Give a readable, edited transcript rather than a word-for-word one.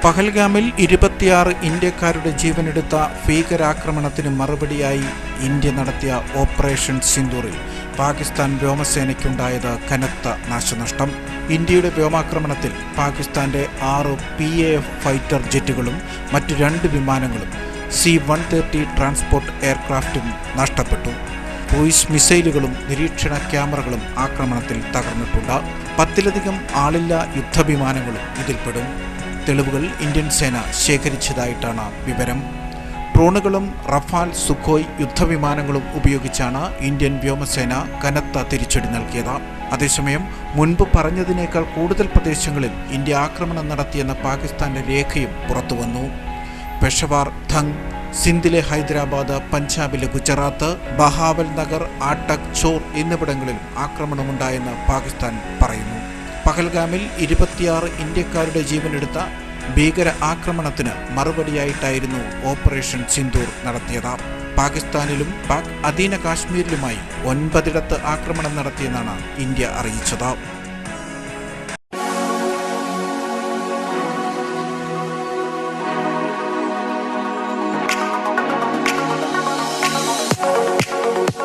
പഹൽഗാമിൽ 26 ഇന്ത്യക്കാരുടെ ജീവനെടുത്ത ഭീകരാക്രമണത്തിന് മറുപടിയായി ഇന്ത്യ നടത്തിയ ഓപ്പറേഷൻ സിന്ദൂറിൽ പാകിസ്ഥാൻ വ്യോമസേനയ്ക്കുണ്ടായത് കനത്ത നാശനഷ്ടം. ഇന്ത്യയുടെ വ്യോമാക്രമണത്തിൽ പാകിസ്ഥാന്റെ 6 PAF ഫൈറ്റർ ജെറ്റുകളും മറ്റു 2 വിമാനങ്ങളും C-130 ട്രാൻസ്പോർട്ട് എയർക്രാഫ്റ്റും നഷ്ടപ്പെട്ടു. ക്രൂയിസ് മിസൈലുകളും നിരീക്ഷണ ക്യാമറകളും ആക്രമണത്തിൽ തകർന്നിട്ടുണ്ട്. 10-ലധികം ആളില്ലാ യുദ്ധവിമാനങ്ങളും ഇതിൽപ്പെടും. തെളിവുകൾ ഇന്ത്യൻ സേന ശേഖരിച്ചതായിട്ടാണ് വിവരം. ഡ്രോണുകളും റഫാൽ, സുഖോയ് യുദ്ധവിമാനങ്ങളും ഉപയോഗിച്ചാണ് ഇന്ത്യൻ വ്യോമസേന കനത്ത തിരിച്ചടി നൽകിയത്. അതേസമയം മുൻപ് പറഞ്ഞതിനേക്കാൾ കൂടുതൽ പ്രദേശങ്ങളിൽ ഇന്ത്യ ആക്രമണം നടത്തിയെന്ന പാകിസ്ഥാന്റെ രേഖയും പുറത്തുവന്നു. പെഷവാർ, ധങ്, സിന്ധിലെ ഹൈദരാബാദ്, പഞ്ചാബിലെ ഗുജറാത്ത്, ബഹാവൽ നഗർ, ആട്ടക്, ചോർ എന്നിവിടങ്ങളിൽ ആക്രമണമുണ്ടായെന്ന് പാകിസ്ഥാൻ പറയുന്നു. പഹൽഗാമിൽ 26 ഇന്ത്യക്കാരുടെ ജീവനെടുത്ത ഭീകര ആക്രമണത്തിന് മറുപടിയായിട്ടായിരുന്നു ഓപ്പറേഷൻ സിന്ദൂർ നടത്തിയത്. പാകിസ്ഥാനിലും പാക് അധീന കാശ്മീരിലുമായി 9 ആക്രമണം നടത്തിയെന്നാണ് ഇന്ത്യ അറിയിച്ചത്.